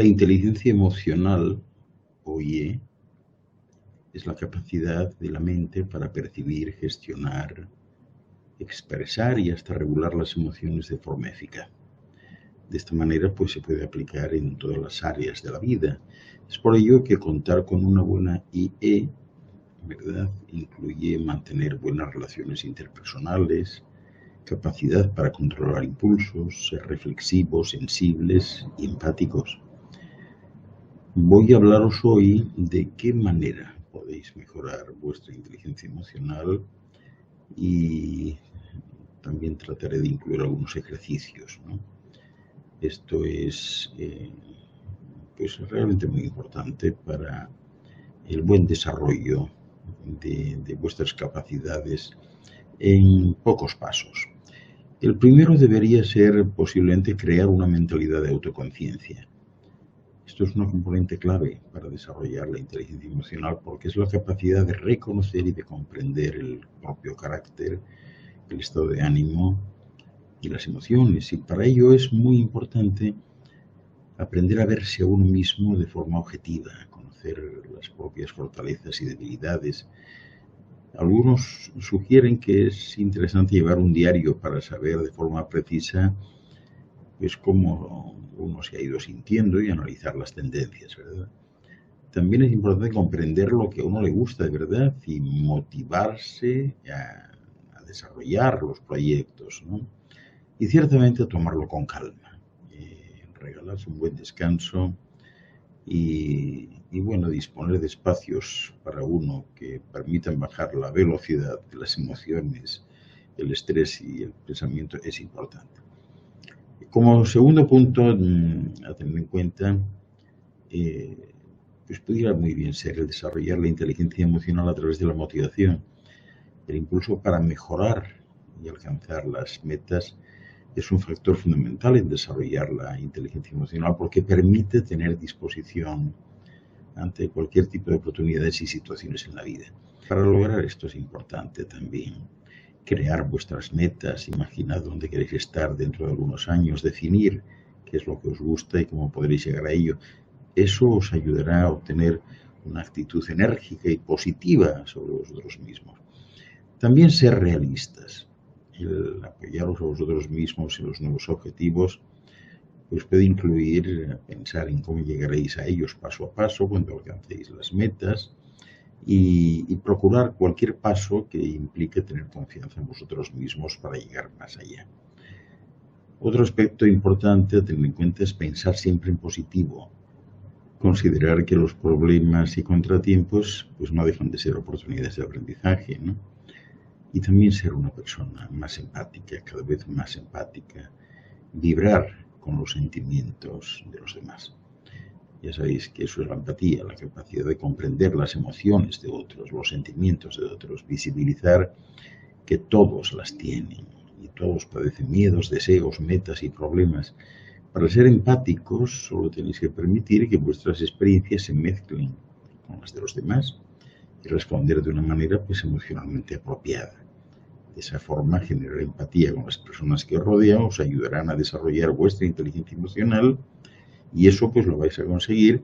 La inteligencia emocional, oye, es la capacidad de la mente para percibir, gestionar, expresar y hasta regular las emociones de forma eficaz. De esta manera, pues se puede aplicar en todas las áreas de la vida. Es por ello que contar con una buena IE, ¿verdad?, incluye mantener buenas relaciones interpersonales, capacidad para controlar impulsos, ser reflexivos, sensibles y empáticos. Voy a hablaros hoy de qué manera podéis mejorar vuestra inteligencia emocional y también trataré de incluir algunos ejercicios, ¿no? Esto es pues realmente muy importante para el buen desarrollo de vuestras capacidades en pocos pasos. El primero debería ser posiblemente crear una mentalidad de autoconciencia. Esto es una componente clave para desarrollar la inteligencia emocional porque es la capacidad de reconocer y de comprender el propio carácter, el estado de ánimo y las emociones. Y para ello es muy importante aprender a verse a uno mismo de forma objetiva, conocer las propias fortalezas y debilidades. Algunos sugieren que es interesante llevar un diario para saber de forma precisa pues cómo uno se ha ido sintiendo y analizar las tendencias, ¿verdad? También es importante comprender lo que a uno le gusta de verdad y motivarse a desarrollar los proyectos, ¿no? Y ciertamente a tomarlo con calma, regalarse un buen descanso y bueno, disponer de espacios para uno que permitan bajar la velocidad de las emociones, el estrés y el pensamiento es importante. Como segundo punto a tener en cuenta, pues pudiera muy bien ser el desarrollar la inteligencia emocional a través de la motivación. El impulso para mejorar y alcanzar las metas es un factor fundamental en desarrollar la inteligencia emocional porque permite tener disposición ante cualquier tipo de oportunidades y situaciones en la vida. Para lograr esto es importante también crear vuestras metas, imaginar dónde queréis estar dentro de algunos años, definir qué es lo que os gusta y cómo podréis llegar a ello. Eso os ayudará a obtener una actitud enérgica y positiva sobre vosotros mismos. También ser realistas. El apoyaros a vosotros mismos en los nuevos objetivos pues puede incluir pensar en cómo llegaréis a ellos paso a paso cuando alcancéis las metas y procurar cualquier paso que implique tener confianza en vosotros mismos para llegar más allá. Otro aspecto importante a tener en cuenta es pensar siempre en positivo, considerar que los problemas y contratiempos pues no dejan de ser oportunidades de aprendizaje, ¿no? Y también ser una persona más empática, cada vez más empática, vibrar con los sentimientos de los demás. Ya sabéis que eso es la empatía, la capacidad de comprender las emociones de otros, los sentimientos de otros, visibilizar que todos las tienen y todos padecen miedos, deseos, metas y problemas. Para ser empáticos solo tenéis que permitir que vuestras experiencias se mezclen con las de los demás y responder de una manera pues emocionalmente apropiada. De esa forma, generar empatía con las personas que os rodean os ayudarán a desarrollar vuestra inteligencia emocional y eso pues lo vais a conseguir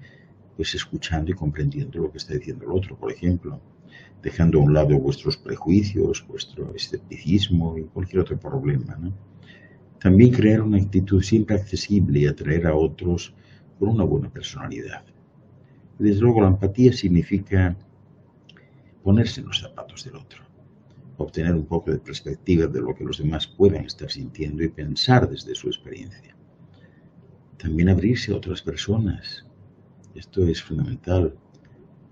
pues escuchando y comprendiendo lo que está diciendo el otro, por ejemplo, dejando a un lado vuestros prejuicios, vuestro escepticismo y cualquier otro problema, ¿no? También crear una actitud siempre accesible y atraer a otros con una buena personalidad. Desde luego la empatía significa ponerse en los zapatos del otro, obtener un poco de perspectiva de lo que los demás puedan estar sintiendo y pensar desde su experiencia. También abrirse a otras personas. Esto es fundamental.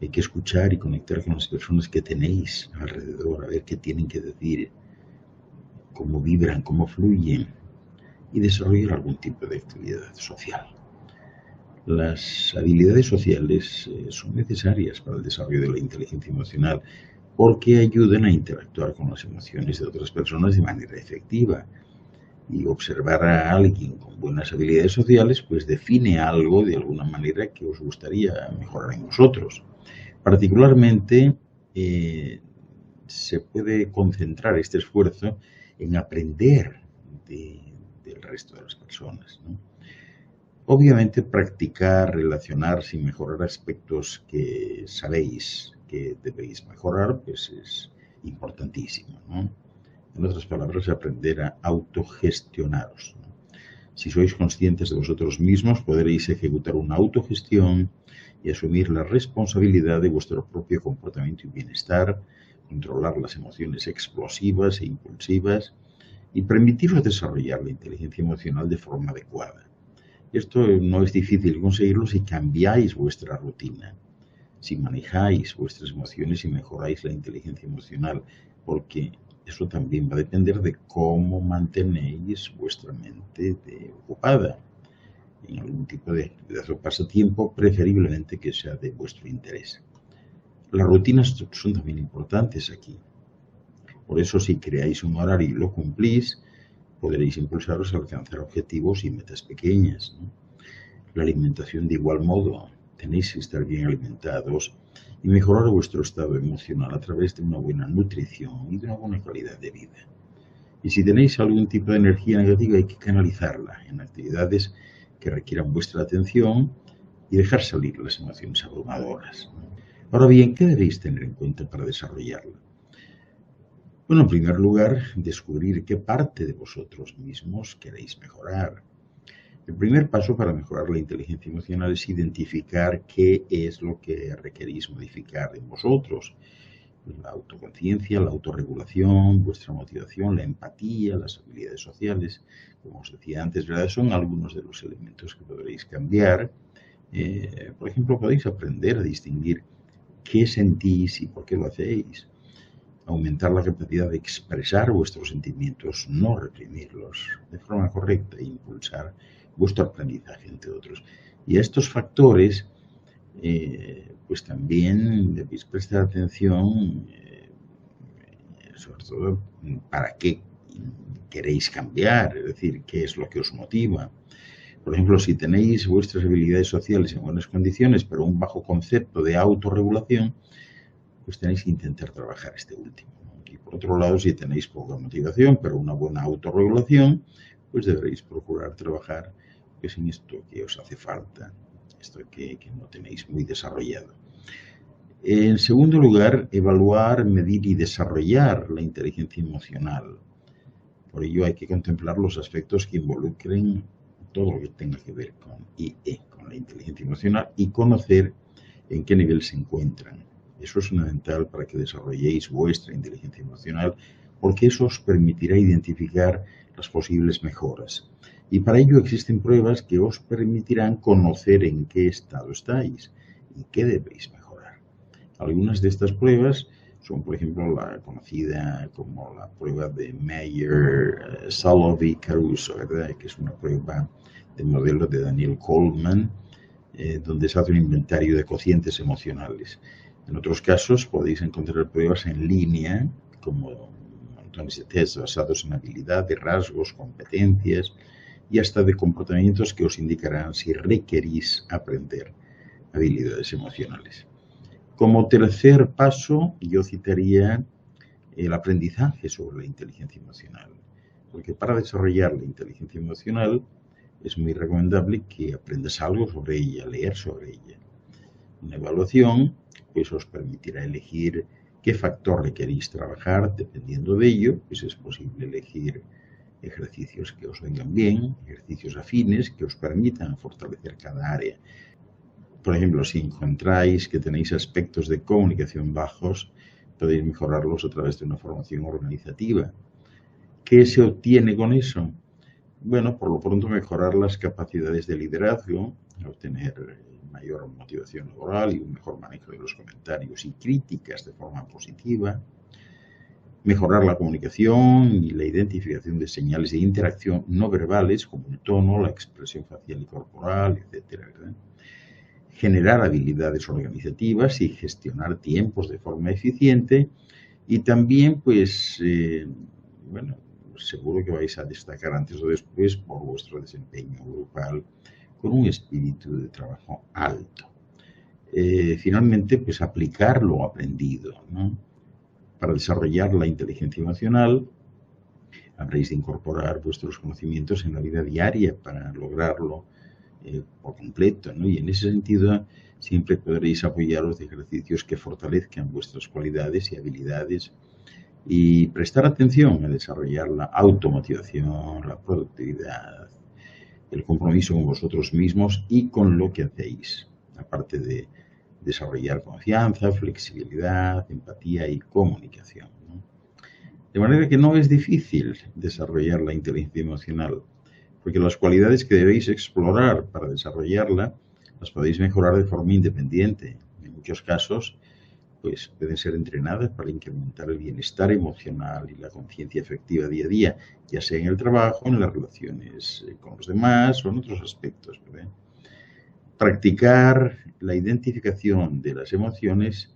Hay que escuchar y conectar con las personas que tenéis alrededor, a ver qué tienen que decir, cómo vibran, cómo fluyen y desarrollar algún tipo de actividad social. Las habilidades sociales son necesarias para el desarrollo de la inteligencia emocional porque ayudan a interactuar con las emociones de otras personas de manera efectiva. Y observar a alguien con buenas habilidades sociales pues define algo de alguna manera que os gustaría mejorar en vosotros. Particularmente se puede concentrar este esfuerzo en aprender del resto de las personas, ¿no? Obviamente, practicar, relacionarse y mejorar aspectos que sabéis que debéis mejorar, pues es importantísimo, ¿no? En otras palabras, aprender a autogestionaros, ¿no? Si sois conscientes de vosotros mismos, podréis ejecutar una autogestión y asumir la responsabilidad de vuestro propio comportamiento y bienestar, controlar las emociones explosivas e impulsivas y permitiros desarrollar la inteligencia emocional de forma adecuada. Esto no es difícil conseguirlo si cambiáis vuestra rutina, si manejáis vuestras emociones y mejoráis la inteligencia emocional, porque eso también va a depender de cómo mantenéis vuestra mente ocupada en algún tipo de actividad o pasatiempo, preferiblemente que sea de vuestro interés. Las rutinas son también importantes aquí. Por eso, si creáis un horario y lo cumplís, podréis impulsaros a alcanzar objetivos y metas pequeñas, ¿no? La alimentación, de igual modo, tenéis que estar bien alimentados y mejorar vuestro estado emocional a través de una buena nutrición y de una buena calidad de vida. Y si tenéis algún tipo de energía negativa, hay que canalizarla en actividades que requieran vuestra atención y dejar salir las emociones abrumadoras. Ahora bien, ¿qué debéis tener en cuenta para desarrollarla? Bueno, en primer lugar, descubrir qué parte de vosotros mismos queréis mejorar. El primer paso para mejorar la inteligencia emocional es identificar qué es lo que requerís modificar en vosotros. La autoconciencia, la autorregulación, vuestra motivación, la empatía, las habilidades sociales, como os decía antes, ¿verdad? Son algunos de los elementos que podréis cambiar. Por ejemplo, podéis aprender a distinguir qué sentís y por qué lo hacéis. Aumentar la capacidad de expresar vuestros sentimientos, no reprimirlos de forma correcta e impulsar vuestro aprendizaje, entre otros. Y a estos factores, pues también debéis prestar atención, sobre todo, para qué queréis cambiar, es decir, qué es lo que os motiva. Por ejemplo, si tenéis vuestras habilidades sociales en buenas condiciones, pero un bajo concepto de autorregulación, pues tenéis que intentar trabajar este último. Y por otro lado, si tenéis poca motivación, pero una buena autorregulación, pues deberéis procurar trabajar pues, en esto que os hace falta, esto que no tenéis muy desarrollado. En segundo lugar, evaluar, medir y desarrollar la inteligencia emocional. Por ello hay que contemplar los aspectos que involucren todo lo que tenga que ver con IE, con la inteligencia emocional, y conocer en qué nivel se encuentran. Eso es fundamental para que desarrolléis vuestra inteligencia emocional, porque eso os permitirá identificar las posibles mejoras. Y para ello existen pruebas que os permitirán conocer en qué estado estáis y qué debéis mejorar. Algunas de estas pruebas son, por ejemplo, la conocida como la prueba de Meyer, Salovey, Caruso, ¿verdad? Que es una prueba de modelo de Daniel Goleman, donde se hace un inventario de cocientes emocionales. En otros casos podéis encontrar pruebas en línea, como montones de tests basados en habilidades, rasgos, competencias y hasta de comportamientos que os indicarán si requerís aprender habilidades emocionales. Como tercer paso, yo citaría el aprendizaje sobre la inteligencia emocional, porque para desarrollar la inteligencia emocional es muy recomendable que aprendas algo sobre ella, leer sobre ella. Una evaluación pues os permitirá elegir qué factor requerís trabajar. Dependiendo de ello, pues es posible elegir ejercicios que os vengan bien, ejercicios afines que os permitan fortalecer cada área. Por ejemplo, si encontráis que tenéis aspectos de comunicación bajos, podéis mejorarlos a través de una formación organizativa. ¿Qué se obtiene con eso? Bueno, por lo pronto mejorar las capacidades de liderazgo, obtener mayor motivación laboral y un mejor manejo de los comentarios y críticas de forma positiva, mejorar la comunicación y la identificación de señales de interacción no verbales como el tono, la expresión facial y corporal, etcétera, ¿verdad? Generar habilidades organizativas y gestionar tiempos de forma eficiente y también, pues, bueno, seguro que vais a destacar antes o después por vuestro desempeño grupal con un espíritu de trabajo alto. Finalmente, pues aplicar lo aprendido, ¿no? Para desarrollar la inteligencia emocional, habréis de incorporar vuestros conocimientos en la vida diaria para lograrlo por completo, ¿no? Y en ese sentido siempre podréis apoyaros de ejercicios que fortalezcan vuestras cualidades y habilidades y prestar atención a desarrollar la automotivación, la productividad, el compromiso con vosotros mismos y con lo que hacéis, aparte de desarrollar confianza, flexibilidad, empatía y comunicación, ¿no? De manera que no es difícil desarrollar la inteligencia emocional, porque las cualidades que debéis explorar para desarrollarla las podéis mejorar de forma independiente. En muchos casos, pues pueden ser entrenadas para incrementar el bienestar emocional y la conciencia efectiva día a día, ya sea en el trabajo, en las relaciones con los demás o en otros aspectos, ¿verdad? Practicar la identificación de las emociones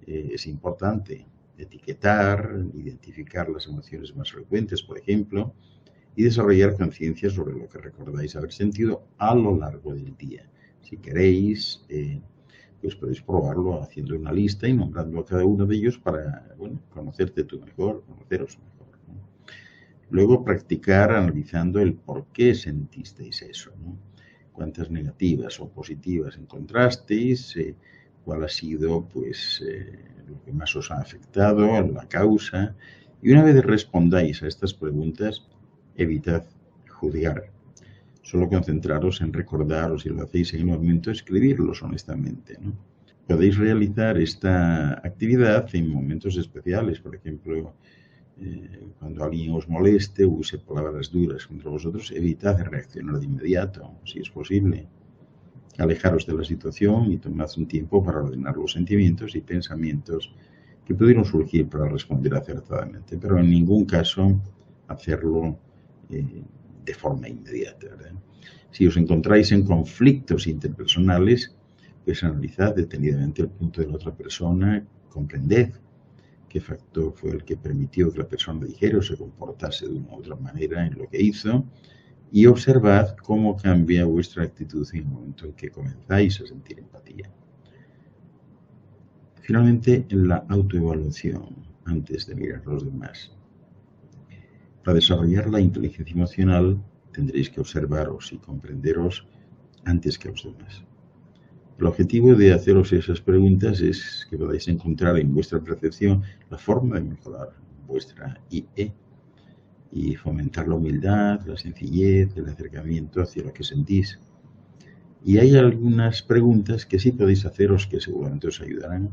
es importante. Etiquetar, identificar las emociones más frecuentes, por ejemplo, y desarrollar conciencia sobre lo que recordáis haber sentido a lo largo del día. Si queréis, pues podéis probarlo haciendo una lista y nombrando a cada uno de ellos para, bueno, conocerte tú mejor, conoceros mejor, ¿no? Luego practicar analizando el por qué sentisteis eso, ¿no? Cuántas negativas o positivas encontrasteis, cuál ha sido, pues, lo que más os ha afectado, la causa. Y una vez respondáis a estas preguntas, evitad juzgar. Solo concentraros en recordar, o si lo hacéis en el momento, escribirlos honestamente, ¿no? Podéis realizar esta actividad en momentos especiales, por ejemplo, cuando alguien os moleste o use palabras duras contra vosotros, evitad reaccionar de inmediato, si es posible. Alejaros de la situación y tomad un tiempo para ordenar los sentimientos y pensamientos que pudieron surgir para responder acertadamente, pero en ningún caso hacerlo de forma inmediata, ¿verdad? Si os encontráis en conflictos interpersonales, pues analizad detenidamente el punto de la otra persona, comprended qué factor fue el que permitió que la persona dijera o se comportase de una u otra manera en lo que hizo, y observad cómo cambia vuestra actitud en el momento en que comenzáis a sentir empatía. Finalmente, la autoevaluación antes de mirar a los demás. Para desarrollar la inteligencia emocional tendréis que observaros y comprenderos antes que los demás. El objetivo de haceros esas preguntas es que podáis encontrar en vuestra percepción la forma de mejorar vuestra IE y fomentar la humildad, la sencillez, el acercamiento hacia lo que sentís. Y hay algunas preguntas que sí podéis haceros que seguramente os ayudarán.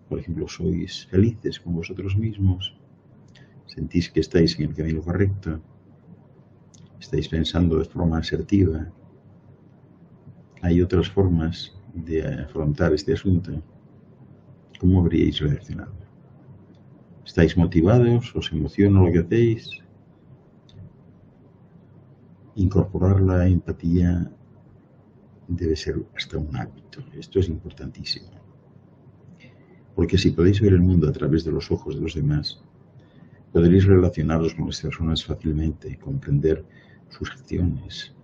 Por ejemplo, ¿sois felices con vosotros mismos? ¿Sentís que estáis en el camino correcto? ¿Estáis pensando de forma asertiva? ¿Hay otras formas de afrontar este asunto? ¿Cómo habríais reaccionado? ¿Estáis motivados? ¿Os emociona lo que hacéis? Incorporar la empatía debe ser hasta un hábito. Esto es importantísimo. Porque si podéis ver el mundo a través de los ojos de los demás, podréis relacionaros con las personas fácilmente, comprender sus acciones,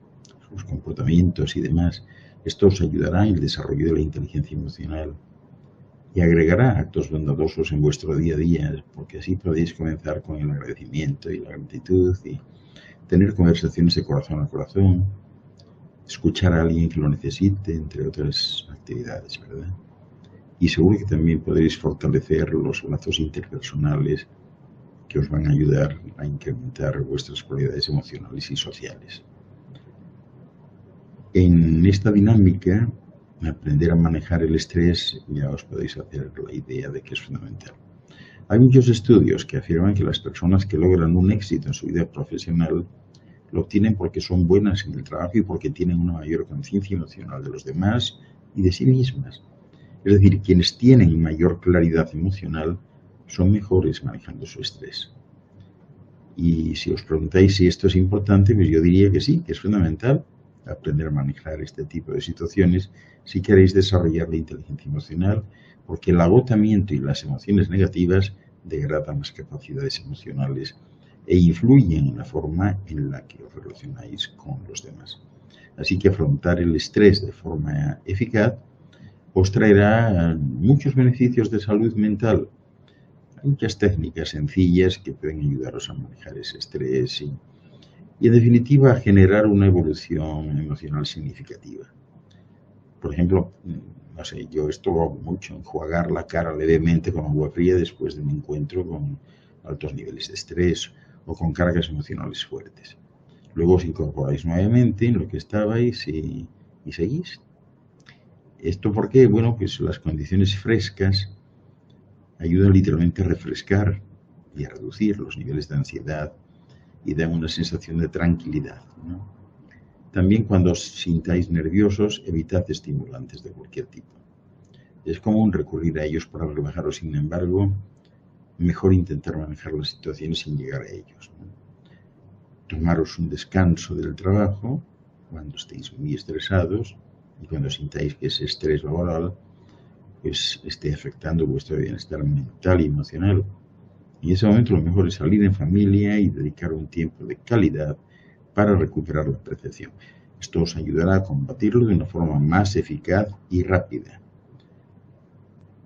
sus comportamientos y demás. Esto os ayudará en el desarrollo de la inteligencia emocional y agregará actos bondadosos en vuestro día a día, porque así podéis comenzar con el agradecimiento y la gratitud y tener conversaciones de corazón a corazón, escuchar a alguien que lo necesite, entre otras actividades, ¿verdad? Y seguro que también podréis fortalecer los lazos interpersonales que os van a ayudar a incrementar vuestras cualidades emocionales y sociales. En esta dinámica, aprender a manejar el estrés, ya os podéis hacer la idea de que es fundamental. Hay muchos estudios que afirman que las personas que logran un éxito en su vida profesional lo obtienen porque son buenas en el trabajo y porque tienen una mayor conciencia emocional de los demás y de sí mismas. Es decir, quienes tienen mayor claridad emocional son mejores manejando su estrés. Y si os preguntáis si esto es importante, pues yo diría que sí, que es fundamental aprender a manejar este tipo de situaciones si queréis desarrollar la inteligencia emocional, porque el agotamiento y las emociones negativas degradan las capacidades emocionales e influyen en la forma en la que os relacionáis con los demás. Así que afrontar el estrés de forma eficaz os traerá muchos beneficios de salud mental. Hay muchas técnicas sencillas que pueden ayudaros a manejar ese estrés y en definitiva a generar una evolución emocional significativa. Por ejemplo, no sé, yo esto lo hago mucho, enjuagar la cara levemente con agua fría después de un encuentro con altos niveles de estrés o con cargas emocionales fuertes. Luego os incorporáis nuevamente en lo que estabais y seguís. ¿Esto por qué? Bueno, pues las condiciones frescas ayudan literalmente a refrescar y a reducir los niveles de ansiedad y dan una sensación de tranquilidad, ¿no? También cuando os sintáis nerviosos, evitad estimulantes de cualquier tipo. Es común recurrir a ellos para relajaros, sin embargo, mejor intentar manejar las situaciones sin llegar a ellos, ¿no? Tomaros un descanso del trabajo cuando estéis muy estresados y cuando sintáis que ese estrés laboral pues esté afectando vuestro bienestar mental y emocional. En ese momento lo mejor es salir en familia y dedicar un tiempo de calidad para recuperar la percepción. Esto os ayudará a combatirlo de una forma más eficaz y rápida.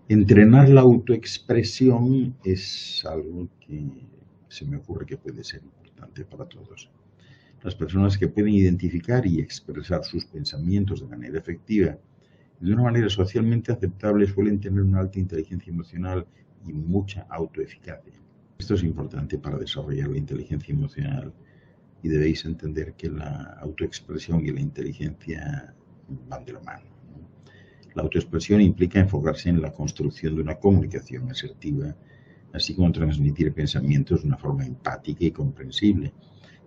Entrenar la autoexpresión es algo que se me ocurre que puede ser importante para todos. Las personas que pueden identificar y expresar sus pensamientos de manera efectiva y de una manera socialmente aceptable suelen tener una alta inteligencia emocional y mucha autoeficacia. Esto es importante para desarrollar la inteligencia emocional y debéis entender que la autoexpresión y la inteligencia van de la mano, ¿no? La autoexpresión implica enfocarse en la construcción de una comunicación asertiva, así como transmitir pensamientos de una forma empática y comprensible.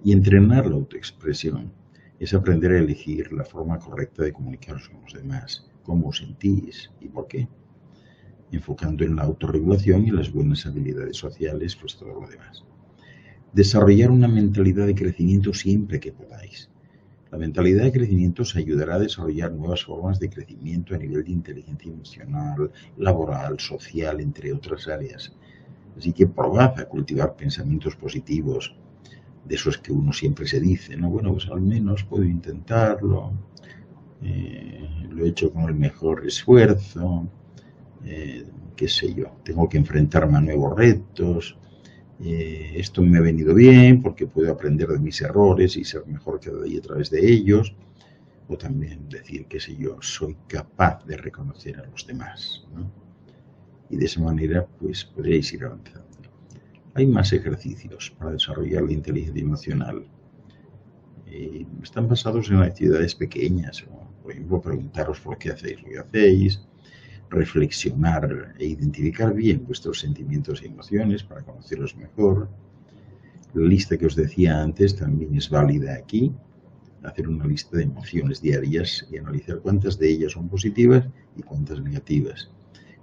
Y entrenar la autoexpresión es aprender a elegir la forma correcta de comunicaros con los demás, cómo os sentís y por qué, enfocando en la autorregulación y las buenas habilidades sociales, pues todo lo demás. Desarrollar una mentalidad de crecimiento siempre que podáis. La mentalidad de crecimiento os ayudará a desarrollar nuevas formas de crecimiento a nivel de inteligencia emocional, laboral, social, entre otras áreas. Así que probad a cultivar pensamientos positivos, de esos que uno siempre se dice, ¿no? Bueno, pues al menos puedo intentarlo, lo he hecho con el mejor esfuerzo, qué sé yo, tengo que enfrentarme a nuevos retos, esto me ha venido bien porque puedo aprender de mis errores y ser mejor cada día a través de ellos, o también decir, qué sé yo, soy capaz de reconocer a los demás, ¿no? Y de esa manera, pues podréis ir avanzando. Hay más ejercicios para desarrollar la inteligencia emocional. Están basados en actividades pequeñas, por ejemplo, preguntaros por qué hacéis lo que hacéis, reflexionar e identificar bien vuestros sentimientos y emociones para conocerlos mejor. La lista que os decía antes también es válida aquí. Hacer una lista de emociones diarias y analizar cuántas de ellas son positivas y cuántas negativas.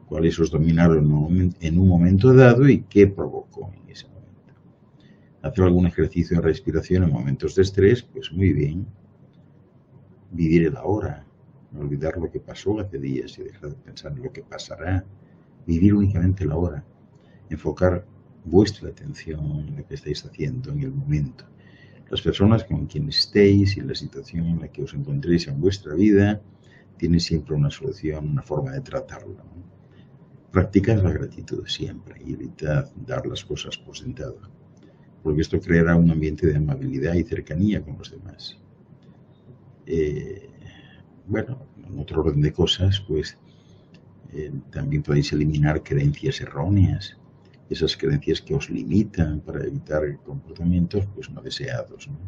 Cuáles os dominaron en un momento dado y qué provocó en ese momento. Hacer algún ejercicio de respiración en momentos de estrés, pues muy bien. Vivir el ahora, no olvidar lo que pasó hace días y dejar de pensar en lo que pasará. Vivir únicamente el ahora. Enfocar vuestra atención en lo que estáis haciendo en el momento. Las personas con quienes estéis y la situación en la que os encontréis en vuestra vida tienen siempre una solución, una forma de tratarlo, ¿no? Practicad la gratitud siempre y evitad dar las cosas por sentado, porque esto creará un ambiente de amabilidad y cercanía con los demás. Bueno, en otro orden de cosas, pues también podéis eliminar creencias erróneas, esas creencias que os limitan para evitar comportamientos pues no deseados, ¿no?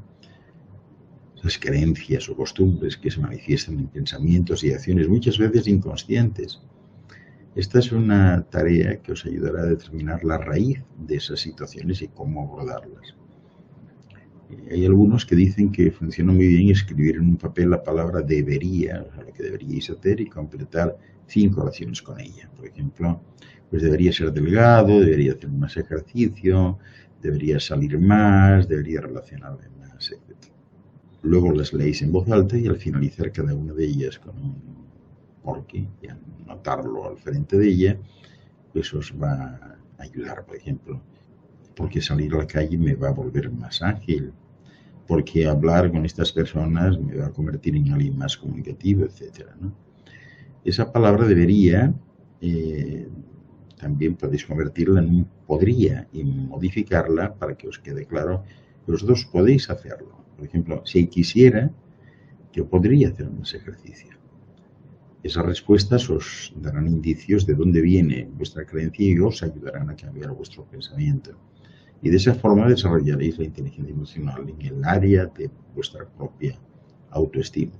Esas creencias o costumbres que se manifiestan en pensamientos y acciones muchas veces inconscientes. Esta es una tarea que os ayudará a determinar la raíz de esas situaciones y cómo abordarlas. Hay algunos que dicen que funciona muy bien escribir en un papel la palabra debería, o sea, lo que deberíais hacer, y completar 5 oraciones con ella. Por ejemplo, pues debería ser delgado, debería hacer más ejercicio, debería salir más, debería relacionarme más, etc. Luego las leéis en voz alta y al finalizar cada una de ellas con un porqué y anotarlo al frente de ella, pues os va a ayudar. Por ejemplo, porque salir a la calle me va a volver más ágil, porque hablar con estas personas me va a convertir en alguien más comunicativo, etcétera, ¿no? Esa palabra debería, también podéis convertirla en un podría y modificarla para que os quede claro que vosotros podéis hacerlo. Por ejemplo, si quisiera, yo podría hacer más ejercicio. Esas respuestas os darán indicios de dónde viene vuestra creencia y os ayudarán a cambiar vuestro pensamiento. Y de esa forma desarrollaréis la inteligencia emocional en el área de vuestra propia autoestima.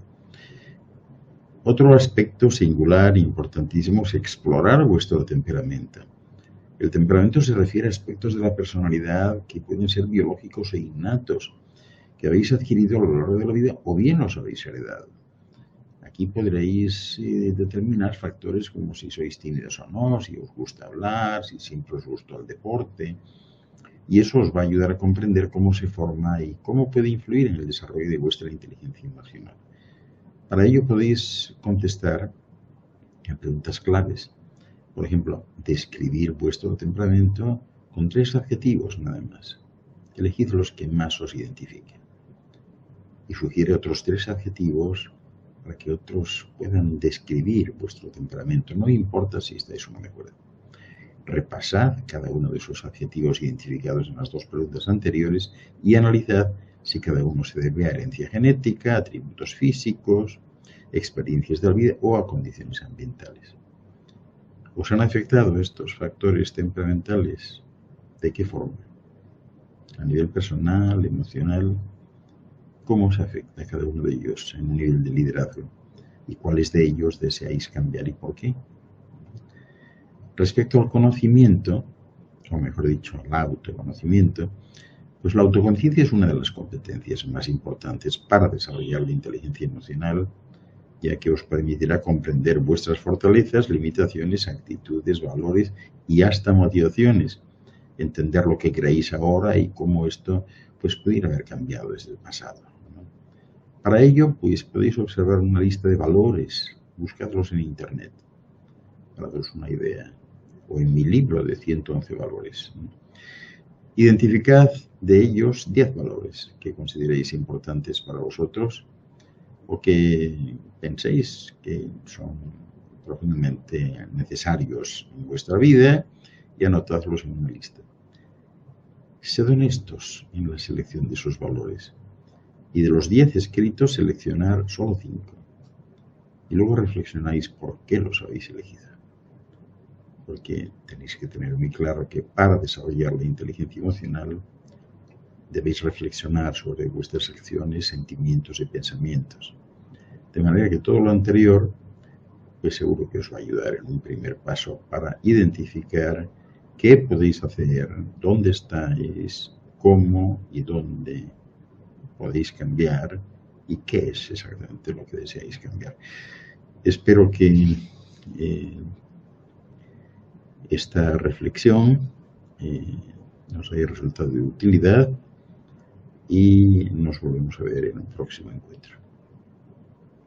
Otro aspecto singular, importantísimo, es explorar vuestro temperamento. El temperamento se refiere a aspectos de la personalidad que pueden ser biológicos e innatos, que habéis adquirido a lo largo de la vida o bien los habéis heredado. Aquí podréis determinar factores como si sois tímidos o no, si os gusta hablar, si siempre os gustó el deporte. Y eso os va a ayudar a comprender cómo se forma y cómo puede influir en el desarrollo de vuestra inteligencia emocional. Para ello podéis contestar a preguntas claves. Por ejemplo, describir vuestro temperamento con 3 adjetivos nada más. Elegid los que más os identifiquen. Y sugiere otros 3 adjetivos para que otros puedan describir vuestro temperamento. No importa si estáis o no de acuerdo. Repasad cada uno de esos adjetivos identificados en las 2 preguntas anteriores y analizad si cada uno se debe a herencia genética, atributos físicos, experiencias de la vida o a condiciones ambientales. ¿Os han afectado estos factores temperamentales? ¿De qué forma? A nivel personal, emocional. ¿Cómo se afecta cada uno de ellos en un nivel de liderazgo? ¿Y cuáles de ellos deseáis cambiar y por qué? Respecto al conocimiento, o mejor dicho, al autoconocimiento, pues la autoconciencia es una de las competencias más importantes para desarrollar la inteligencia emocional, ya que os permitirá comprender vuestras fortalezas, limitaciones, actitudes, valores y hasta motivaciones, entender lo que creéis ahora y cómo esto pues pudiera haber cambiado desde el pasado, ¿no? Para ello, pues podéis observar una lista de valores, buscadlos en internet, para daros una idea, o en mi libro de 111 valores. Identificad de ellos 10 valores que consideréis importantes para vosotros o que penséis que son profundamente necesarios en vuestra vida y anotadlos en una lista. Sed honestos en la selección de esos valores y de los 10 escritos seleccionar solo 5 y luego reflexionáis por qué los habéis elegido. Porque tenéis que tener muy claro que para desarrollar la inteligencia emocional debéis reflexionar sobre vuestras acciones, sentimientos y pensamientos. De manera que todo lo anterior, pues seguro que os va a ayudar en un primer paso para identificar qué podéis hacer, dónde estáis, cómo y dónde podéis cambiar y qué es exactamente lo que deseáis cambiar. Espero que esta reflexión nos haya resultado de utilidad y nos volvemos a ver en un próximo encuentro.